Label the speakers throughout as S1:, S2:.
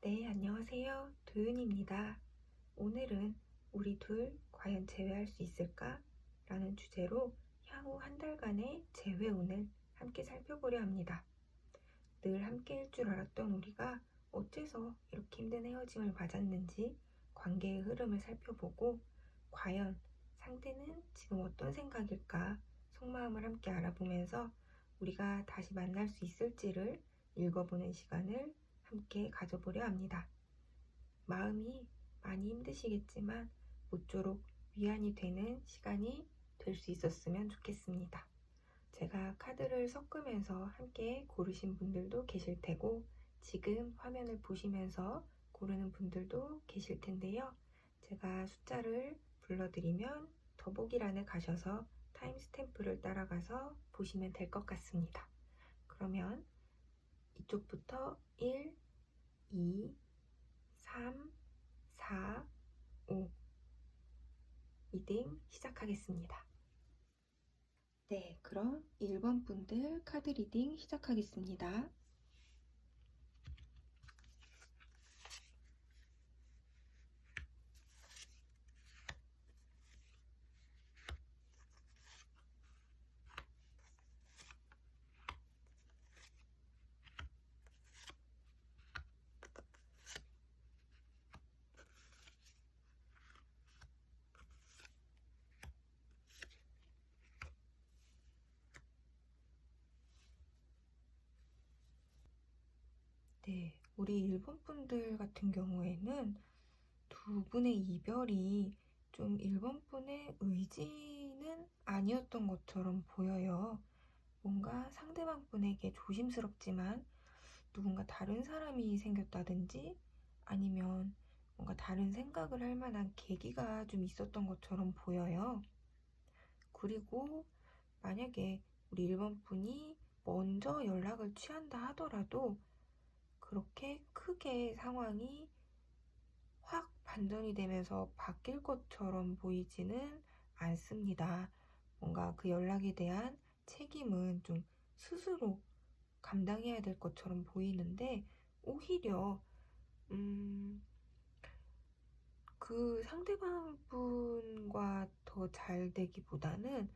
S1: 네, 안녕하세요. 도윤입니다. 오늘은 우리 둘 과연 재회할 수 있을까? 라는 주제로 향후 한 달간의 재회운을 함께 살펴보려 합니다. 늘 함께일 줄 알았던 우리가 어째서 이렇게 힘든 헤어짐을 맞았는지 관계의 흐름을 살펴보고 과연 상대는 지금 어떤 생각일까? 속마음을 함께 알아보면서 우리가 다시 만날 수 있을지를 읽어보는 시간을 함께 가져보려 합니다. 마음이 많이 힘드시겠지만 모쪼록 위안이 되는 시간이 될 수 있었으면 좋겠습니다. 제가 카드를 섞으면서 함께 고르신 분들도 계실 테고 지금 화면을 보시면서 고르는 분들도 계실 텐데요. 제가 숫자를 불러드리면 더보기란에 가셔서 타임스탬프를 따라가서 보시면 될 것 같습니다. 그러면 이쪽부터 1, 2, 3, 4, 5 리딩 시작하겠습니다. 네, 그럼 1번 분들 카드 리딩 시작하겠습니다. 네, 우리 일본 분들 같은 경우에는 두 분의 이별이 좀 일본 분의 의지는 아니었던 것처럼 보여요. 뭔가 상대방 분에게 조심스럽지만 누군가 다른 사람이 생겼다든지 아니면 뭔가 다른 생각을 할 만한 계기가 좀 있었던 것처럼 보여요. 그리고 만약에 우리 일본 분이 먼저 연락을 취한다 하더라도 그렇게 크게 상황이 확 반전이 되면서 바뀔 것처럼 보이지는 않습니다. 뭔가 그 연락에 대한 책임은 좀 스스로 감당해야 될 것처럼 보이는데 오히려 그 상대방 분과 더 잘 되기보다는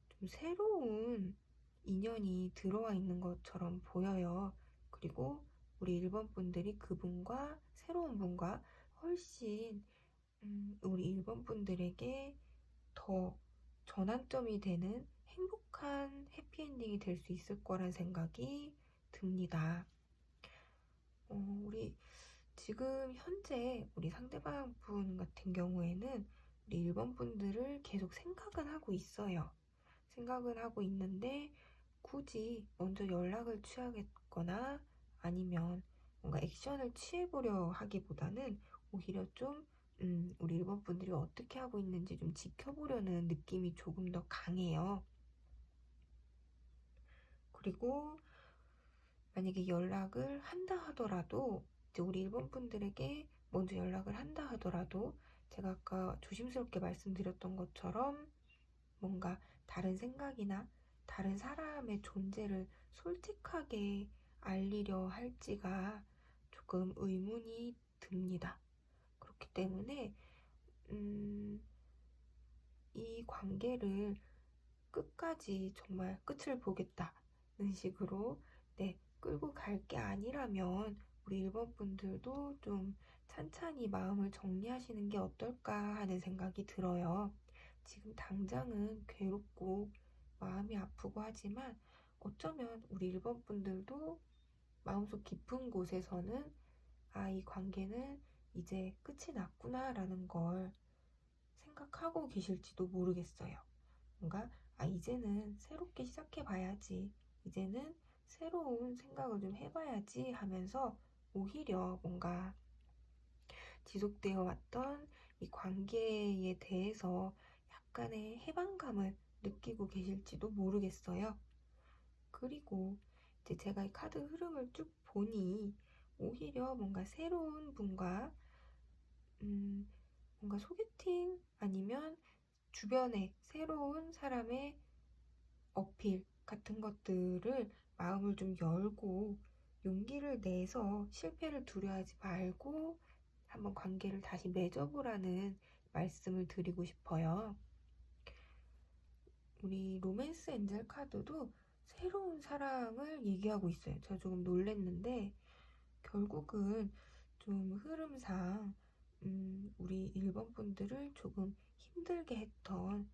S1: 좀 새로운 인연이 들어와 있는 것처럼 보여요. 그리고 우리 일본 분들이 그분과 새로운 분과 훨씬 우리 일본 분들에게 더 전환점이 되는 행복한 해피엔딩이 될 수 있을 거란 생각이 듭니다. 우리 지금 현재 우리 상대방 분 같은 경우에는 우리 일본 분들을 계속 생각은 하고 있어요. 생각은 하고 있는데 굳이 먼저 연락을 취하겠거나 아니면 뭔가 액션을 취해보려 하기보다는 오히려 좀 우리 일본 분들이 어떻게 하고 있는지 좀 지켜보려는 느낌이 조금 더 강해요. 그리고 만약에 연락을 한다 하더라도 이제 우리 일본 분들에게 먼저 연락을 한다 하더라도 제가 아까 조심스럽게 말씀드렸던 것처럼 뭔가 다른 생각이나 다른 사람의 존재를 솔직하게 알리려 할지가 조금 의문이 듭니다. 그렇기 때문에 이 관계를 끝까지 정말 끝을 보겠다는 식으로 끌고 갈 게 아니라면 우리 일본 분들도 좀 찬찬히 마음을 정리하시는 게 어떨까 하는 생각이 들어요. 지금 당장은 괴롭고 마음이 아프고 하지만 어쩌면 우리 일본 분들도 마음속 깊은 곳에서는 이 관계는 이제 끝이 났구나라는 걸 생각하고 계실지도 모르겠어요. 뭔가 이제는 새롭게 시작해봐야지. 이제는 새로운 생각을 좀 해봐야지 하면서 오히려 뭔가 지속되어 왔던 이 관계에 대해서 약간의 해방감을 느끼고 계실지도 모르겠어요. 그리고 이제 제가 이 카드 흐름을 쭉 보니 오히려 뭔가 새로운 분과 뭔가 소개팅 아니면 주변에 새로운 사람의 어필 같은 것들을 마음을 좀 열고 용기를 내서 실패를 두려워하지 말고 한번 관계를 다시 맺어보라는 말씀을 드리고 싶어요. 우리 로맨스 엔젤 카드도 새로운 사랑을 얘기하고 있어요. 제가 조금 놀랬는데 결국은 좀 흐름상 우리 1번 분들을 조금 힘들게 했던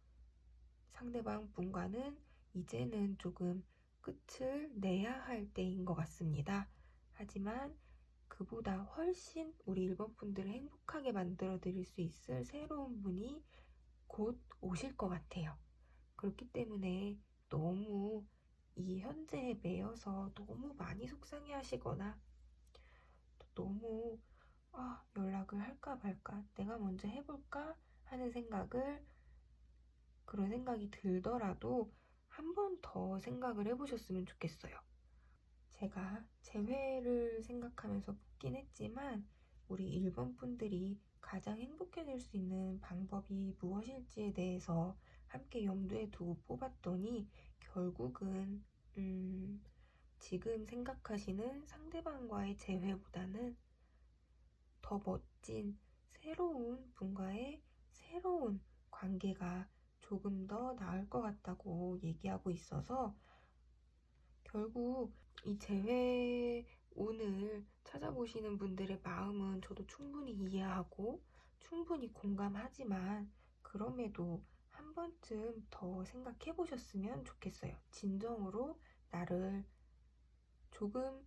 S1: 상대방 분과는 이제는 조금 끝을 내야 할 때인 것 같습니다. 하지만 그보다 훨씬 우리 1번 분들을 행복하게 만들어 드릴 수 있을 새로운 분이 곧 오실 것 같아요. 그렇기 때문에 너무 이 현재에 매여서 너무 많이 속상해 하시거나 너무 연락을 할까 말까, 내가 먼저 해볼까 하는 그런 생각이 들더라도 한 번 더 생각을 해보셨으면 좋겠어요. 제가 재회를 생각하면서 뽑긴 했지만 우리 1번 분들이 가장 행복해질 수 있는 방법이 무엇일지에 대해서 함께 염두에 두고 뽑았더니 결국은 지금 생각하시는 상대방과의 재회보다는 더 멋진 새로운 분과의 새로운 관계가 조금 더 나을 것 같다고 얘기하고 있어서 결국 이 재회운을 찾아보시는 분들의 마음은 저도 충분히 이해하고 충분히 공감하지만 그럼에도 한 번쯤 더 생각해 보셨으면 좋겠어요. 진정으로 나를 조금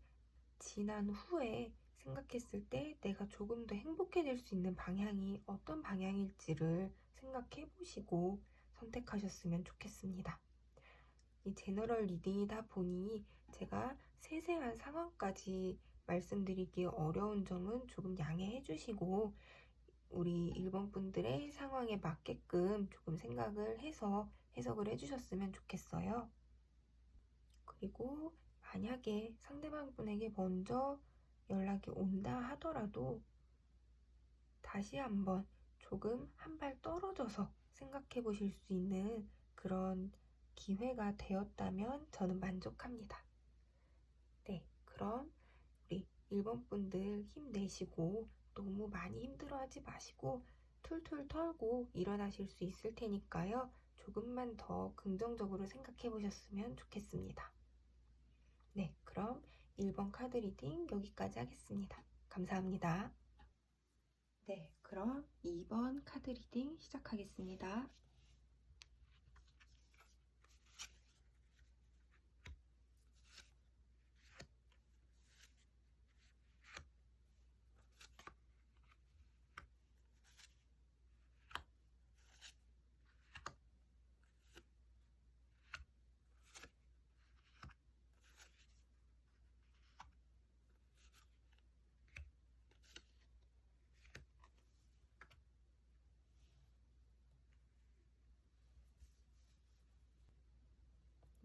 S1: 지난 후에 생각했을 때 내가 조금 더 행복해질 수 있는 방향이 어떤 방향일지를 생각해 보시고 선택하셨으면 좋겠습니다. 이 제너럴 리딩이다 보니 제가 세세한 상황까지 말씀드리기 어려운 점은 조금 양해해 주시고 우리 1번 분들의 상황에 맞게끔 조금 생각을 해서 해석을 해주셨으면 좋겠어요. 그리고 만약에 상대방 분에게 먼저 연락이 온다 하더라도 다시 한번 조금 한 발 떨어져서 생각해 보실 수 있는 그런 기회가 되었다면 저는 만족합니다. 네, 그럼 우리 1번 분들 힘내시고 너무 많이 힘들어하지 마시고 툴툴 털고 일어나실 수 있을 테니까요. 조금만 더 긍정적으로 생각해 보셨으면 좋겠습니다. 네, 그럼 1번 카드 리딩 여기까지 하겠습니다. 감사합니다. 네, 그럼 2번 카드 리딩 시작하겠습니다.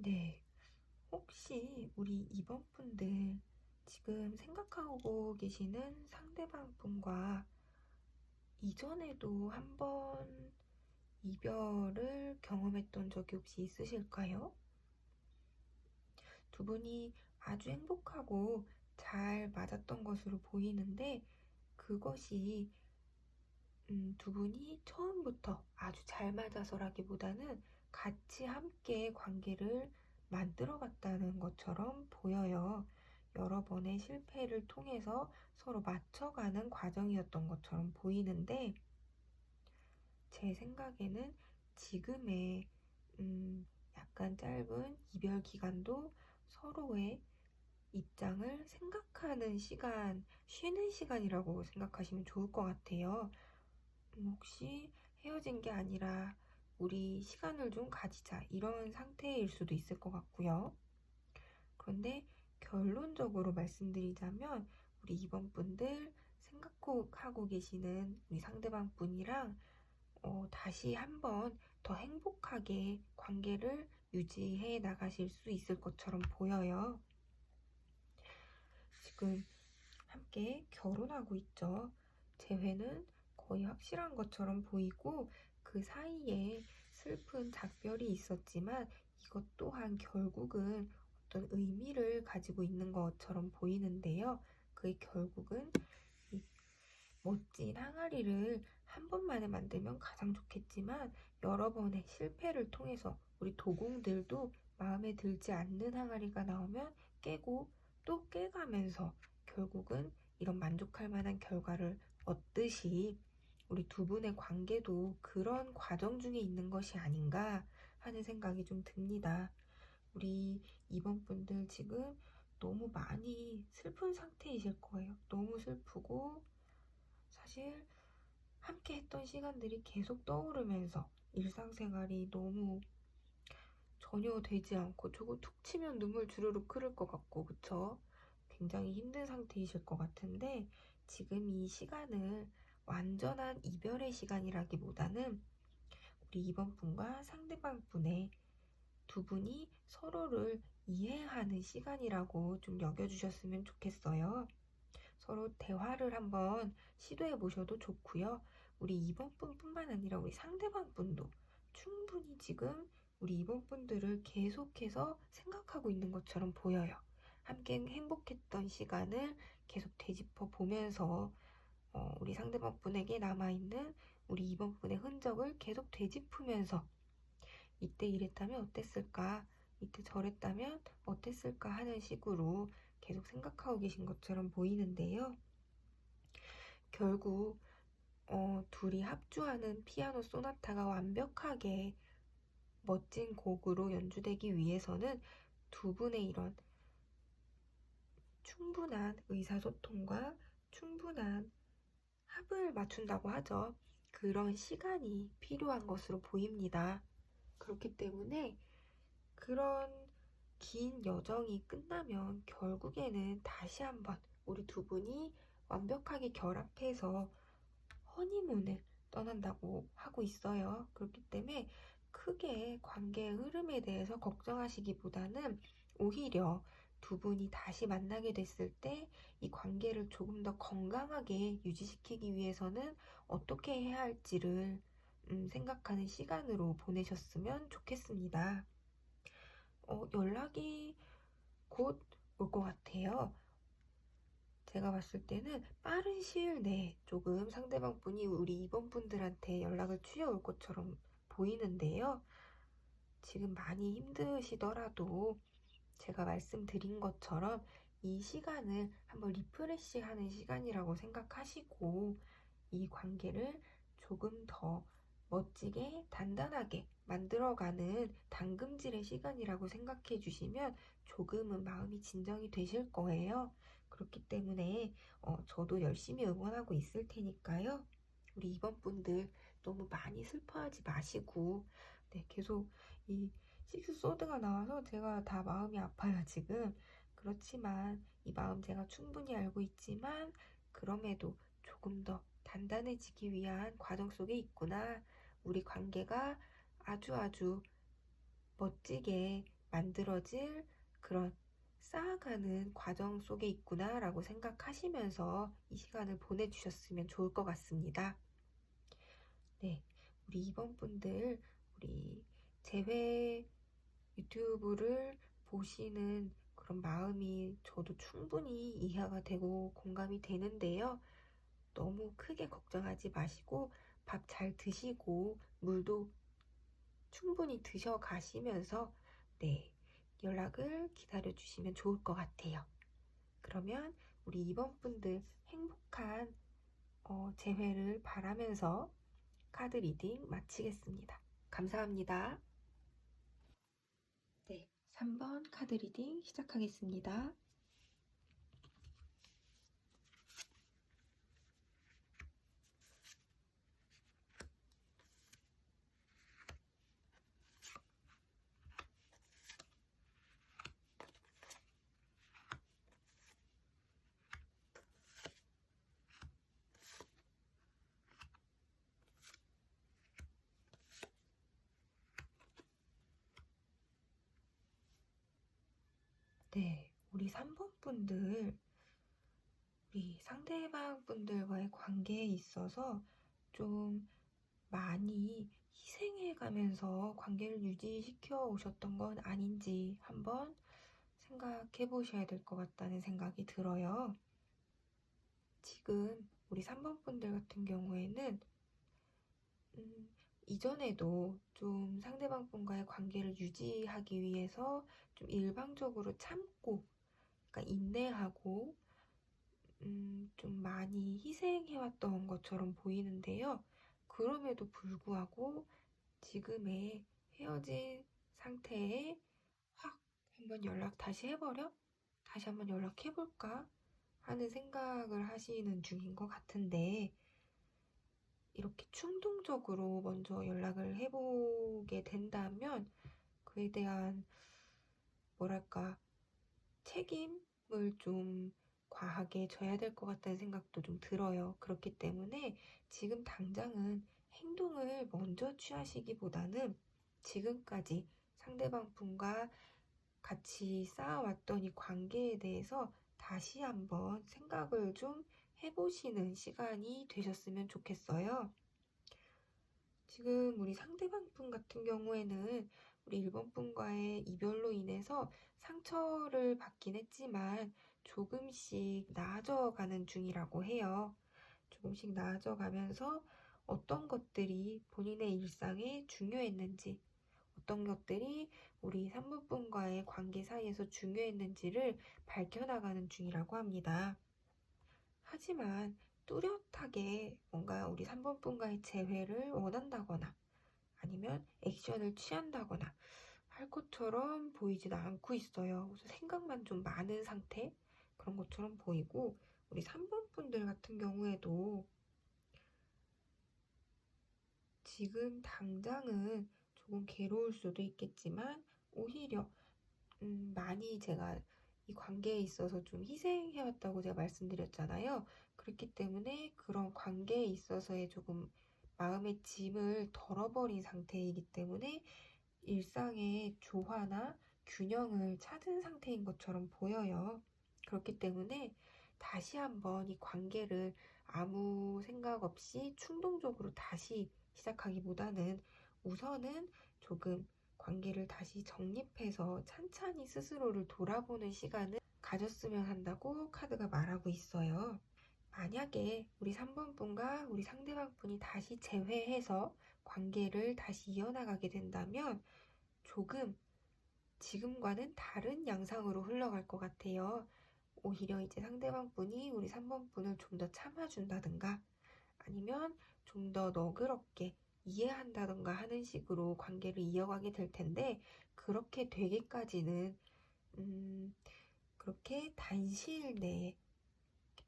S1: 네, 혹시 우리 2번 분들 지금 생각하고 계시는 상대방 분과 이전에도 한번 이별을 경험했던 적이 혹시 있으실까요? 두 분이 아주 행복하고 잘 맞았던 것으로 보이는데 그것이 두 분이 처음부터 아주 잘 맞아서라기보다는 같이 함께 관계를 만들어 갔다는 것처럼 보여요. 여러 번의 실패를 통해서 서로 맞춰가는 과정이었던 것처럼 보이는데 제 생각에는 지금의 약간 짧은 이별 기간도 서로의 입장을 생각하는 시간, 쉬는 시간이라고 생각하시면 좋을 것 같아요. 혹시 헤어진 게 아니라 우리 시간을 좀 가지자 이런 상태일 수도 있을 것 같고요. 그런데 결론적으로 말씀드리자면 우리 2번 분들 생각하고 계시는 우리 상대방 분이랑 다시 한번 더 행복하게 관계를 유지해 나가실 수 있을 것처럼 보여요. 지금 함께 결혼하고 있죠. 재회는 거의 확실한 것처럼 보이고 그 사이에 슬픈 작별이 있었지만 이것 또한 결국은 어떤 의미를 가지고 있는 것처럼 보이는데요. 그게 결국은 이 멋진 항아리를 한 번만에 만들면 가장 좋겠지만 여러 번의 실패를 통해서 우리 도공들도 마음에 들지 않는 항아리가 나오면 깨고 또 깨가면서 결국은 이런 만족할 만한 결과를 얻듯이 우리 두 분의 관계도 그런 과정 중에 있는 것이 아닌가 하는 생각이 좀 듭니다. 우리 이번 분들 지금 너무 많이 슬픈 상태이실 거예요. 너무 슬프고 사실 함께 했던 시간들이 계속 떠오르면서 일상생활이 너무 전혀 되지 않고 저거 툭 치면 눈물 주르륵 흐를 것 같고 그쵸? 굉장히 힘든 상태이실 것 같은데 지금 이 시간을 완전한 이별의 시간이라기보다는 우리 이번 분과 상대방 분의 두 분이 서로를 이해하는 시간이라고 좀 여겨주셨으면 좋겠어요. 서로 대화를 한번 시도해 보셔도 좋고요. 우리 이번 분뿐만 아니라 우리 상대방 분도 충분히 지금 우리 이번 분들을 계속해서 생각하고 있는 것처럼 보여요. 함께 행복했던 시간을 계속 되짚어 보면서 우리 상대방 분에게 남아있는 우리 이번 분의 흔적을 계속 되짚으면서 이때 이랬다면 어땠을까? 이때 저랬다면 어땠을까? 하는 식으로 계속 생각하고 계신 것처럼 보이는데요. 결국 둘이 합주하는 피아노 소나타가 완벽하게 멋진 곡으로 연주되기 위해서는 두 분의 이런 충분한 의사소통과 충분한 합을 맞춘다고 하죠. 그런 시간이 필요한 것으로 보입니다. 그렇기 때문에 그런 긴 여정이 끝나면 결국에는 다시 한번 우리 두 분이 완벽하게 결합해서 허니문을 떠난다고 하고 있어요. 그렇기 때문에 크게 관계의 흐름에 대해서 걱정하시기보다는 오히려 두 분이 다시 만나게 됐을 때 이 관계를 조금 더 건강하게 유지시키기 위해서는 어떻게 해야 할지를 생각하는 시간으로 보내셨으면 좋겠습니다. 연락이 곧 올 것 같아요. 제가 봤을 때는 빠른 시일 내에 조금 상대방 분이 우리 이번 분들한테 연락을 취해올 것처럼 보이는데요. 지금 많이 힘드시더라도 제가 말씀드린 것처럼 이 시간을 한번 리프레시 하는 시간이라고 생각하시고 이 관계를 조금 더 멋지게 단단하게 만들어가는 당금질의 시간이라고 생각해 주시면 조금은 마음이 진정이 되실 거예요. 그렇기 때문에 저도 열심히 응원하고 있을 테니까요. 우리 이번 분들 너무 많이 슬퍼하지 마시고 네, 계속 이 식스 소드가 나와서 제가 다 마음이 아파요, 지금. 그렇지만 이 마음 제가 충분히 알고 있지만 그럼에도 조금 더 단단해지기 위한 과정 속에 있구나. 우리 관계가 아주 멋지게 만들어질 그런 쌓아가는 과정 속에 있구나 라고 생각하시면서 이 시간을 보내주셨으면 좋을 것 같습니다. 네, 우리 이번 분들 우리 재회 유튜브를 보시는 그런 마음이 저도 충분히 이해가 되고 공감이 되는데요. 너무 크게 걱정하지 마시고 밥 잘 드시고 물도 충분히 드셔 가시면서 네, 연락을 기다려 주시면 좋을 것 같아요. 그러면 우리 이번 분들 행복한 재회를 바라면서 카드 리딩 마치겠습니다. 감사합니다. 네, 3번 카드 리딩 시작하겠습니다. 네, 우리 3번 분들, 우리 상대방 분들과의 관계에 있어서 좀 많이 희생해 가면서 관계를 유지시켜 오셨던 건 아닌지 한번 생각해 보셔야 될 것 같다는 생각이 들어요. 지금 우리 3번 분들 같은 경우에는 음, 이전에도 좀 상대방 분과의 관계를 유지하기 위해서 좀 일방적으로 참고, 그러니까 인내하고, 좀 많이 희생해왔던 것처럼 보이는데요. 그럼에도 불구하고 지금의 헤어진 상태에 확 한번 연락 다시 해버려? 다시 한번 연락해볼까? 하는 생각을 하시는 중인 것 같은데, 이렇게 충동적으로 먼저 연락을 해보게 된다면 그에 대한 뭐랄까 책임을 좀 과하게 져야 될 것 같다는 생각도 좀 들어요. 그렇기 때문에 지금 당장은 행동을 먼저 취하시기보다는 지금까지 상대방 분과 같이 쌓아왔던 이 관계에 대해서 다시 한번 생각을 좀 해보시는 시간이 되셨으면 좋겠어요. 지금 우리 상대방 분 같은 경우에는 우리 1번 분과의 이별로 인해서 상처를 받긴 했지만 조금씩 나아져가는 중이라고 해요. 조금씩 나아져가면서 어떤 것들이 본인의 일상에 중요했는지, 어떤 것들이 우리 3번 분과의 관계 사이에서 중요했는지를 밝혀나가는 중이라고 합니다. 하지만 뚜렷하게 뭔가 우리 3번 분과의 재회를 원한다거나 아니면 액션을 취한다거나 할 것처럼 보이지는 않고 있어요. 그래서 생각만 좀 많은 상태? 그런 것처럼 보이고, 우리 3번 분들 같은 경우에도 지금 당장은 조금 괴로울 수도 있겠지만, 오히려, 많이 제가 이 관계에 있어서 좀 희생해왔다고 제가 말씀드렸잖아요. 그렇기 때문에 그런 관계에 있어서의 조금 마음의 짐을 덜어버린 상태이기 때문에 일상의 조화나 균형을 찾은 상태인 것처럼 보여요. 그렇기 때문에 다시 한번 이 관계를 아무 생각 없이 충동적으로 다시 시작하기보다는 우선은 조금 관계를 다시 정립해서 찬찬히 스스로를 돌아보는 시간을 가졌으면 한다고 카드가 말하고 있어요. 만약에 우리 3번 분과 우리 상대방 분이 다시 재회해서 관계를 다시 이어나가게 된다면 조금 지금과는 다른 양상으로 흘러갈 것 같아요. 오히려 이제 상대방 분이 우리 3번 분을 좀 더 참아준다든가 아니면 좀 더 너그럽게 이해한다든가 하는 식으로 관계를 이어가게 될 텐데 그렇게 되기까지는 그렇게 단시일 내에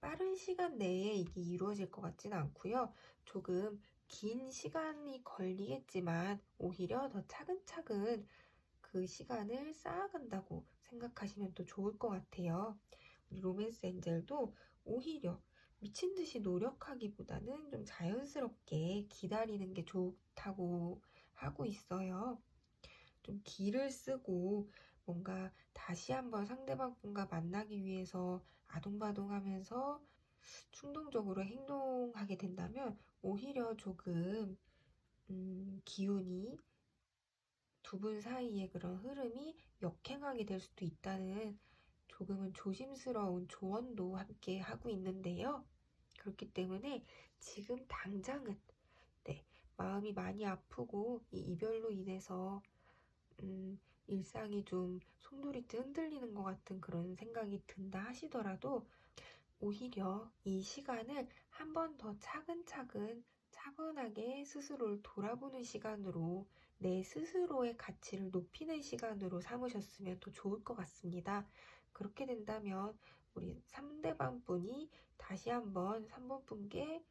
S1: 빠른 시간 내에 이게 이루어질 것 같지는 않고요. 조금 긴 시간이 걸리겠지만 오히려 더 차근차근 그 시간을 쌓아간다고 생각하시면 또 좋을 것 같아요. 우리 로맨스 엔젤도 오히려 미친 듯이 노력하기보다는 좀 자연스럽게 기다리는 게 좋다고 하고 있어요. 좀 기를 쓰고 뭔가 다시 한번 상대방 분과 만나기 위해서 아동바동하면서 충동적으로 행동하게 된다면 오히려 조금 기운이 두 분 사이의 그런 흐름이 역행하게 될 수도 있다는 조금은 조심스러운 조언도 함께 하고 있는데요. 그렇기 때문에 지금 당장은 네, 마음이 많이 아프고 이 이별로 인해서 일상이 좀 송두리째 흔들리는 것 같은 그런 생각이 든다 하시더라도 오히려 이 시간을 한 번 더 차근차근 차분하게 스스로를 돌아보는 시간으로 내 스스로의 가치를 높이는 시간으로 삼으셨으면 더 좋을 것 같습니다. 그렇게 된다면 우리 상대방 분이 다시 한번 3번 분께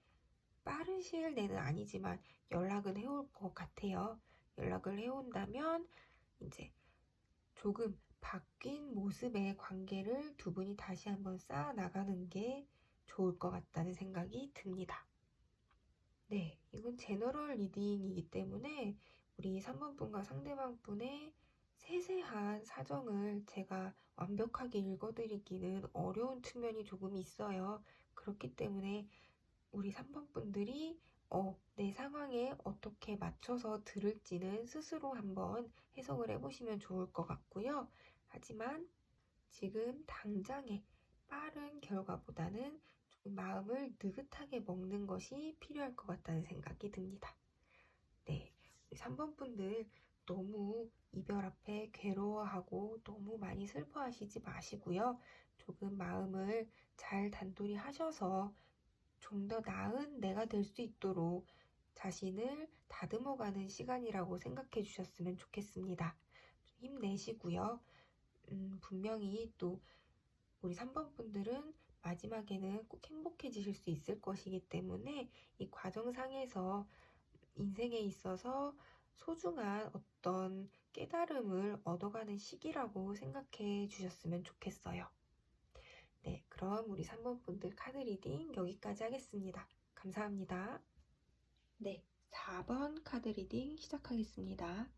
S1: 빠른 시일 내는 아니지만 연락은 해올 것 같아요. 연락을 해온다면 이제 조금 바뀐 모습의 관계를 두 분이 다시 한번 쌓아 나가는 게 좋을 것 같다는 생각이 듭니다. 네, 이건 제너럴 리딩이기 때문에 우리 3번 분과 상대방 분의 세세한 사정을 제가 완벽하게 읽어드리기는 어려운 측면이 조금 있어요. 그렇기 때문에 우리 3번 분들이 내 상황에 어떻게 맞춰서 들을지는 스스로 한번 해석을 해보시면 좋을 것 같고요. 하지만 지금 당장의 빠른 결과보다는 좀 마음을 느긋하게 먹는 것이 필요할 것 같다는 생각이 듭니다. 네, 우리 3번 분들 너무 이별 앞에 괴로워하고 너무 많이 슬퍼하시지 마시고요. 조금 마음을 잘 단돌이 하셔서 좀 더 나은 내가 될 수 있도록 자신을 다듬어가는 시간이라고 생각해 주셨으면 좋겠습니다. 좀 힘내시고요. 분명히 또 우리 3번 분들은 마지막에는 꼭 행복해지실 수 있을 것이기 때문에 이 과정상에서 인생에 있어서 소중한 어떤 깨달음을 얻어가는 시기라고 생각해 주셨으면 좋겠어요. 네, 그럼 우리 3번 분들 카드 리딩 여기까지 하겠습니다. 감사합니다. 네, 4번 카드 리딩 시작하겠습니다.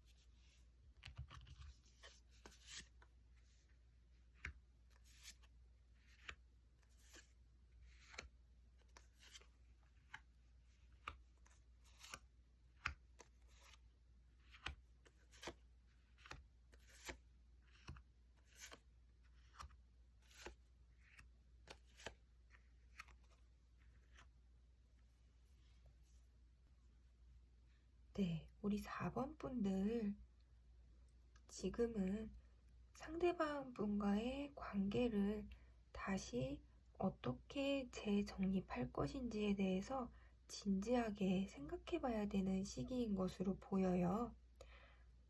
S1: 네, 우리 4번 분들 지금은 상대방 분과의 관계를 다시 어떻게 재정립할 것인지에 대해서 진지하게 생각해 봐야 되는 시기인 것으로 보여요.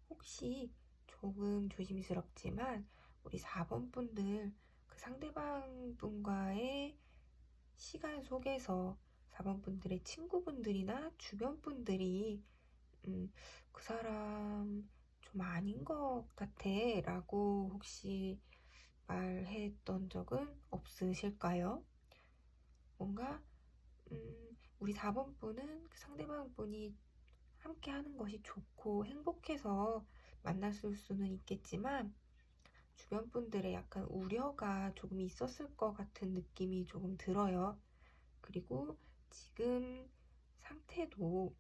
S1: 혹시 조금 조심스럽지만 우리 4번 분들 그 상대방 분과의 시간 속에서 4번 분들의 친구분들이나 주변 분들이 그 사람 좀 아닌 것 같아 라고 혹시 말했던 적은 없으실까요? 뭔가 우리 4번 분은 그 상대방 분이 함께 하는 것이 좋고 행복해서 만났을 수는 있겠지만 주변 분들의 약간 우려가 조금 있었을 것 같은 느낌이 조금 들어요. 그리고 지금 상태도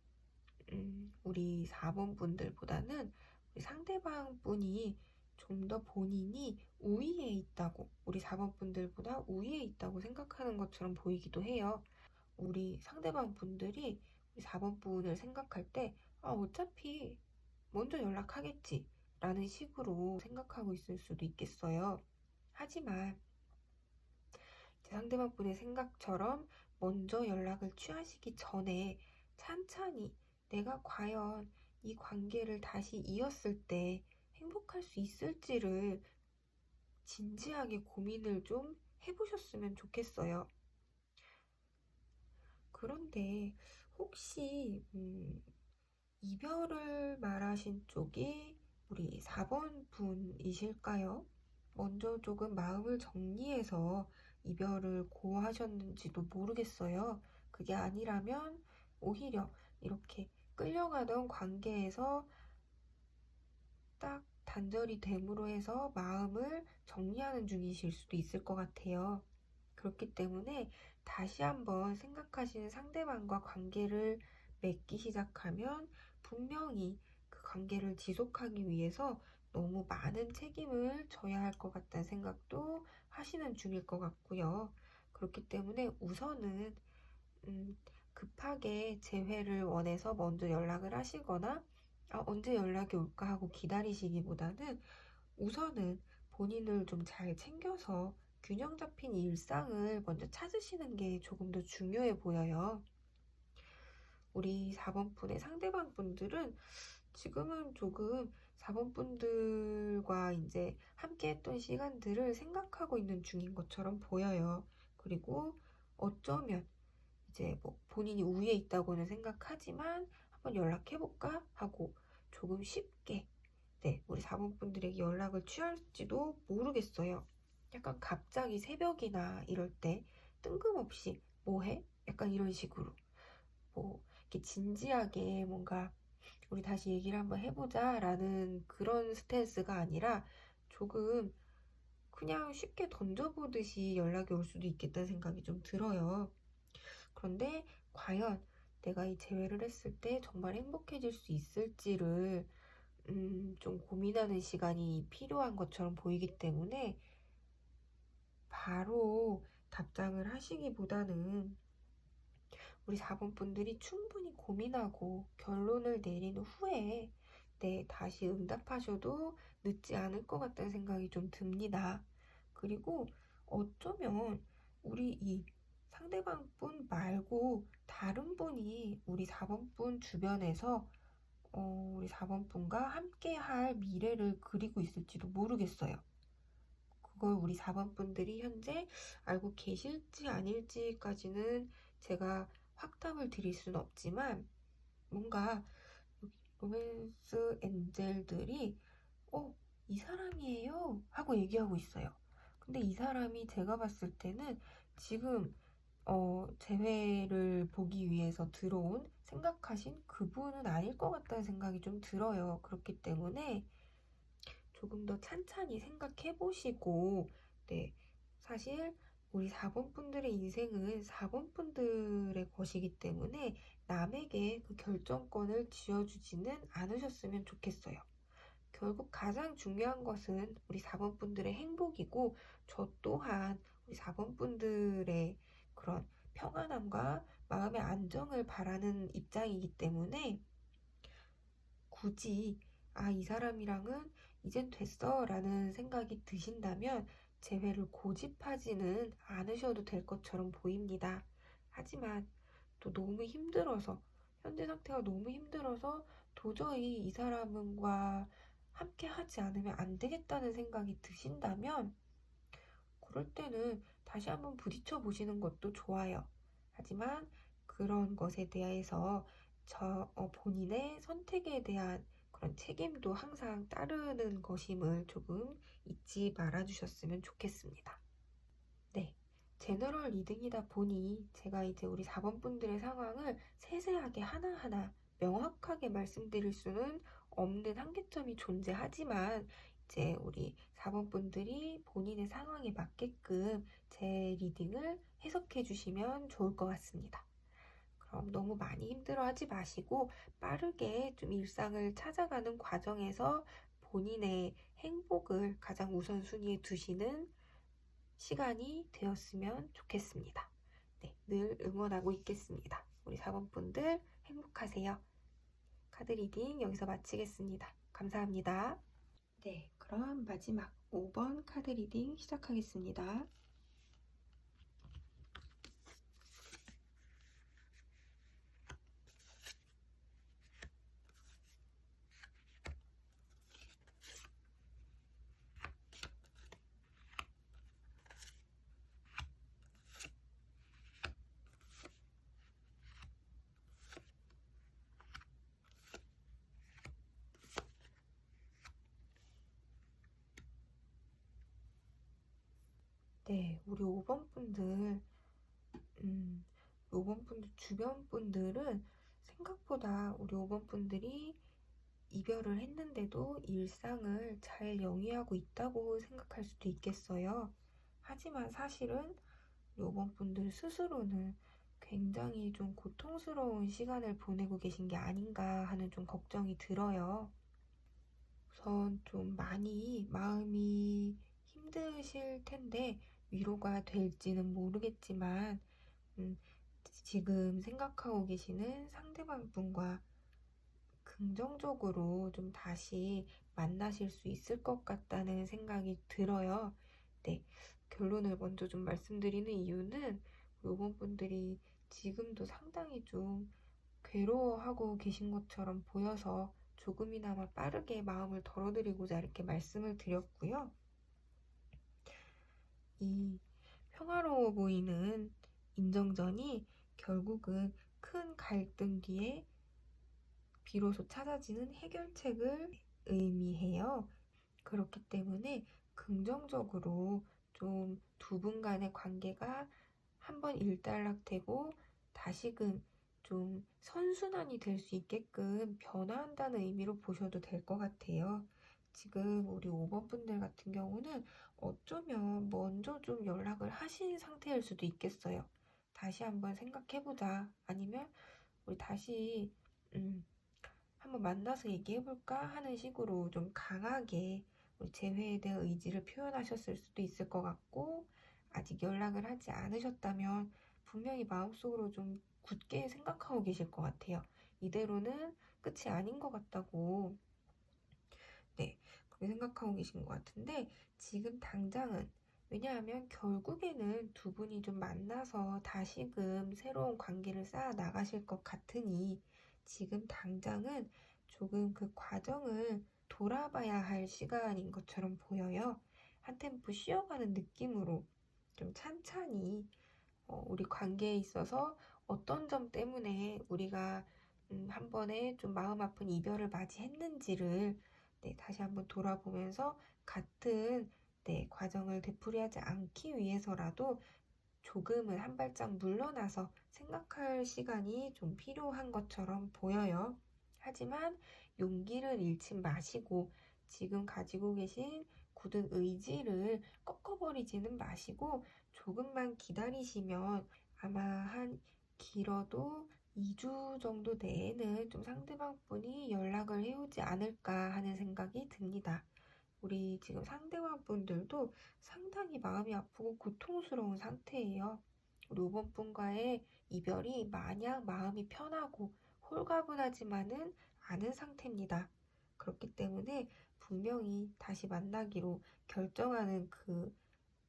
S1: 우리 4번 분들보다는 우리 상대방 분이 좀 더 본인이 우위에 있다고, 우리 4번 분들보다 우위에 있다고 생각하는 것처럼 보이기도 해요. 우리 상대방 분들이 우리 4번 분을 생각할 때, 어차피 먼저 연락하겠지 라는 식으로 생각하고 있을 수도 있겠어요. 하지만 상대방 분의 생각처럼 먼저 연락을 취하시기 전에 찬찬히 내가 과연 이 관계를 다시 이었을 때 행복할 수 있을지를 진지하게 고민을 좀 해보셨으면 좋겠어요. 그런데 혹시 이별을 말하신 쪽이 우리 4번 분이실까요? 먼저 조금 마음을 정리해서 이별을 고하셨는지도 모르겠어요. 그게 아니라면 오히려 이렇게 끌려가던 관계에서 딱 단절이 됨으로 해서 마음을 정리하는 중이실 수도 있을 것 같아요. 그렇기 때문에 다시 한번 생각하시는 상대방과 관계를 맺기 시작하면 분명히 그 관계를 지속하기 위해서 너무 많은 책임을 져야 할 것 같다는 생각도 하시는 중일 것 같고요. 그렇기 때문에 우선은 급하게 재회를 원해서 먼저 연락을 하시거나 언제 연락이 올까 하고 기다리시기보다는 우선은 본인을 좀 잘 챙겨서 균형 잡힌 일상을 먼저 찾으시는 게 조금 더 중요해 보여요. 우리 4번 분의 상대방 분들은 지금은 조금 4번 분들과 이제 함께 했던 시간들을 생각하고 있는 중인 것처럼 보여요. 그리고 어쩌면 이제 뭐 본인이 우위에 있다고는 생각하지만 한번 연락해볼까 하고 조금 쉽게 네, 우리 4번 분들에게 연락을 취할지도 모르겠어요. 약간 갑자기 새벽이나 이럴 때 뜬금없이 뭐 해? 약간 이런 식으로 뭐 이렇게 진지하게 뭔가 우리 다시 얘기를 한번 해보자 라는 그런 스탠스가 아니라 조금 그냥 쉽게 던져보듯이 연락이 올 수도 있겠다는 생각이 좀 들어요. 그런데 과연 내가 이 재회를 했을 때 정말 행복해질 수 있을지를 좀 고민하는 시간이 필요한 것처럼 보이기 때문에 바로 답장을 하시기보다는 우리 4번 분들이 충분히 고민하고 결론을 내린 후에 다시 응답하셔도 늦지 않을 것 같다는 생각이 좀 듭니다. 그리고 어쩌면 우리 이 상대방 분 말고 다른 분이 우리 4번 분 주변에서 우리 4번 분과 함께 할 미래를 그리고 있을지도 모르겠어요. 그걸 우리 4번 분들이 현재 알고 계실지 아닐지까지는 제가 확답을 드릴 수는 없지만 뭔가 로맨스 엔젤들이 이 사람이에요 하고 얘기하고 있어요. 근데 이 사람이 제가 봤을 때는 지금 재회를 보기 위해서 들어온 생각하신 그분은 아닐 것 같다는 생각이 좀 들어요. 그렇기 때문에 조금 더 찬찬히 생각해 보시고, 사실 우리 4번 분들의 인생은 4번 분들의 것이기 때문에 남에게 그 결정권을 쥐어주지는 않으셨으면 좋겠어요. 결국 가장 중요한 것은 우리 4번 분들의 행복이고, 저 또한 우리 4번 분들의 그런 평안함과 마음의 안정을 바라는 입장이기 때문에 굳이 이 사람이랑은 이젠 됐어 라는 생각이 드신다면 재회를 고집하지는 않으셔도 될 것처럼 보입니다. 하지만 또 너무 힘들어서 현재 상태가 너무 힘들어서 도저히 이 사람과 함께 하지 않으면 안 되겠다는 생각이 드신다면 그럴 때는 다시 한번 부딪혀 보시는 것도 좋아요. 하지만 그런 것에 대해서 본인의 선택에 대한 그런 책임도 항상 따르는 것임을 조금 잊지 말아 주셨으면 좋겠습니다. 네. 제너럴 리딩이다 보니 제가 이제 우리 4번 분들의 상황을 세세하게 하나하나 명확하게 말씀드릴 수는 없는 한계점이 존재하지만 이제 우리 4번 분들이 본인의 상황에 맞게끔 제 리딩을 해석해 주시면 좋을 것 같습니다. 그럼 너무 많이 힘들어하지 마시고 빠르게 좀 일상을 찾아가는 과정에서 본인의 행복을 가장 우선순위에 두시는 시간이 되었으면 좋겠습니다. 늘 응원하고 있겠습니다. 우리 4번 분들 행복하세요. 카드 리딩 여기서 마치겠습니다. 감사합니다. 그럼 마지막 5번 카드 리딩 시작하겠습니다. 우리 5번 분들, 5번 분들 주변 분들은 생각보다 우리 5번 분들이 이별을 했는데도 일상을 잘 영위하고 있다고 생각할 수도 있겠어요. 하지만 사실은 5번 분들 스스로는 굉장히 좀 고통스러운 시간을 보내고 계신 게 아닌가 하는 좀 걱정이 들어요. 우선 좀 많이 마음이 힘드실 텐데 위로가 될지는 모르겠지만 지금 생각하고 계시는 상대방 분과 긍정적으로 좀 다시 만나실 수 있을 것 같다는 생각이 들어요. 결론을 먼저 좀 말씀드리는 이유는 요번 분들이 지금도 상당히 좀 괴로워하고 계신 것처럼 보여서 조금이나마 빠르게 마음을 덜어드리고자 이렇게 말씀을 드렸고요. 이 평화로워 보이는 인정전이 결국은 큰 갈등 뒤에 비로소 찾아지는 해결책을 의미해요. 그렇기 때문에 긍정적으로 좀 두 분 간의 관계가 한번 일단락되고 다시금 좀 선순환이 될 수 있게끔 변화한다는 의미로 보셔도 될 것 같아요. 지금 우리 5번 분들 같은 경우는 어쩌면 먼저 좀 연락을 하신 상태일 수도 있겠어요. 다시 한번 생각해보자. 아니면 우리 다시 한번 만나서 얘기해볼까 하는 식으로 좀 강하게 우리 재회에 대한 의지를 표현하셨을 수도 있을 것 같고, 아직 연락을 하지 않으셨다면 분명히 마음속으로 좀 굳게 생각하고 계실 것 같아요. 이대로는 끝이 아닌 것 같다고. 네, 그렇게 생각하고 계신 것 같은데 지금 당장은 왜냐하면 결국에는 두 분이 좀 만나서 다시금 새로운 관계를 쌓아 나가실 것 같으니 지금 당장은 조금 그 과정을 돌아봐야 할 시간인 것처럼 보여요. 한 템포 쉬어가는 느낌으로 좀 찬찬히 우리 관계에 있어서 어떤 점 때문에 우리가 한 번에 좀 마음 아픈 이별을 맞이했는지를 네, 다시 한번 돌아보면서 같은 네, 과정을 되풀이하지 않기 위해서라도 조금은 한 발짝 물러나서 생각할 시간이 좀 필요한 것처럼 보여요. 하지만 용기를 잃지 마시고 지금 가지고 계신 굳은 의지를 꺾어버리지는 마시고 조금만 기다리시면 아마 한 길어도 2주 정도 내에는 좀 상대방 분이 연락을 해오지 않을까 하는 생각이 듭니다. 우리 지금 상대방 분들도 상당히 마음이 아프고 고통스러운 상태예요. 우리 5번 분과의 이별이 마냥 마음이 편하고 홀가분하지만은 않은 상태입니다. 그렇기 때문에 분명히 다시 만나기로 결정하는 그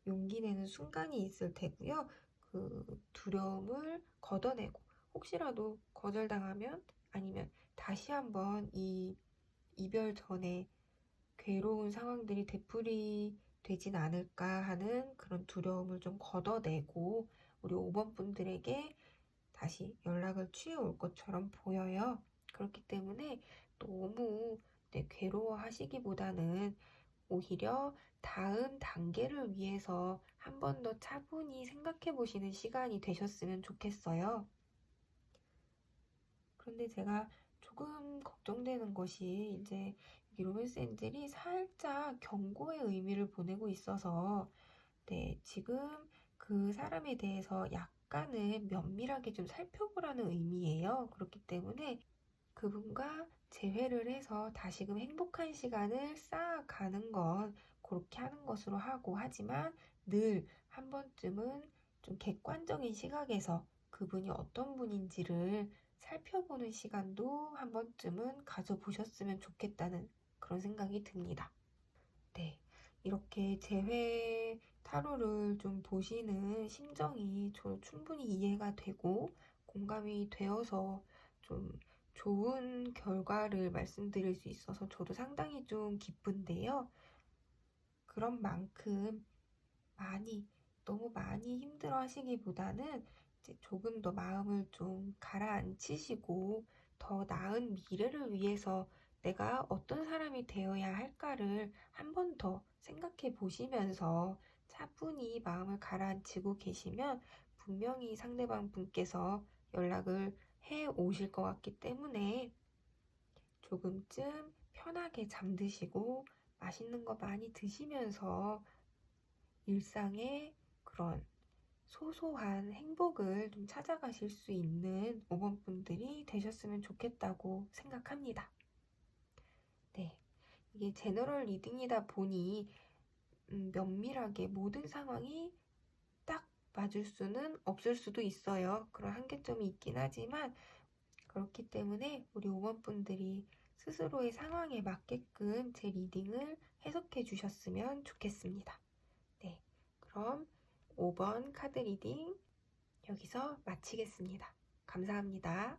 S1: 용기 내는 순간이 있을 테고요. 그 두려움을 걷어내고 혹시라도 거절당하면 아니면 다시 한번 이 이별 전에 괴로운 상황들이 되풀이 되진 않을까 하는 그런 두려움을 좀 걷어내고 우리 5번 분들에게 다시 연락을 취해올 것처럼 보여요. 그렇기 때문에 너무 네, 괴로워하시기보다는 오히려 다음 단계를 위해서 한 번 더 차분히 생각해 보시는 시간이 되셨으면 좋겠어요. 그런데 제가 조금 걱정되는 것이 이제 이 로맨스 엔젤이 살짝 경고의 의미를 보내고 있어서 네, 지금 그 사람에 대해서 약간은 면밀하게 좀 살펴보라는 의미예요. 그렇기 때문에 그분과 재회를 해서 다시금 행복한 시간을 쌓아가는 건 그렇게 하는 것으로 하고 하지만 늘 한 번쯤은 좀 객관적인 시각에서 그분이 어떤 분인지를 살펴보는 시간도 한 번쯤은 가져보셨으면 좋겠다는 그런 생각이 듭니다. 네. 이렇게 재회 타로를 좀 보시는 심정이 저 충분히 이해가 되고 공감이 되어서 좀 좋은 결과를 말씀드릴 수 있어서 저도 상당히 좀 기쁜데요. 그런 만큼 많이, 너무 많이 힘들어 하시기보다는 이제 조금 더 마음을 좀 가라앉히시고 더 나은 미래를 위해서 내가 어떤 사람이 되어야 할까를 한 번 더 생각해 보시면서 차분히 마음을 가라앉히고 계시면 분명히 상대방 분께서 연락을 해 오실 것 같기 때문에 조금쯤 편하게 잠드시고 맛있는 거 많이 드시면서 일상의 그런 소소한 행복을 좀 찾아가실 수 있는 5번 분들이 되셨으면 좋겠다고 생각합니다. 네. 이게 제너럴 리딩이다 보니 면밀하게 모든 상황이 딱 맞을 수는 없을 수도 있어요. 그런 한계점이 있긴 하지만 그렇기 때문에 우리 5번 분들이 스스로의 상황에 맞게끔 제 리딩을 해석해 주셨으면 좋겠습니다. 네, 그럼 5번 카드 리딩 여기서 마치겠습니다. 감사합니다.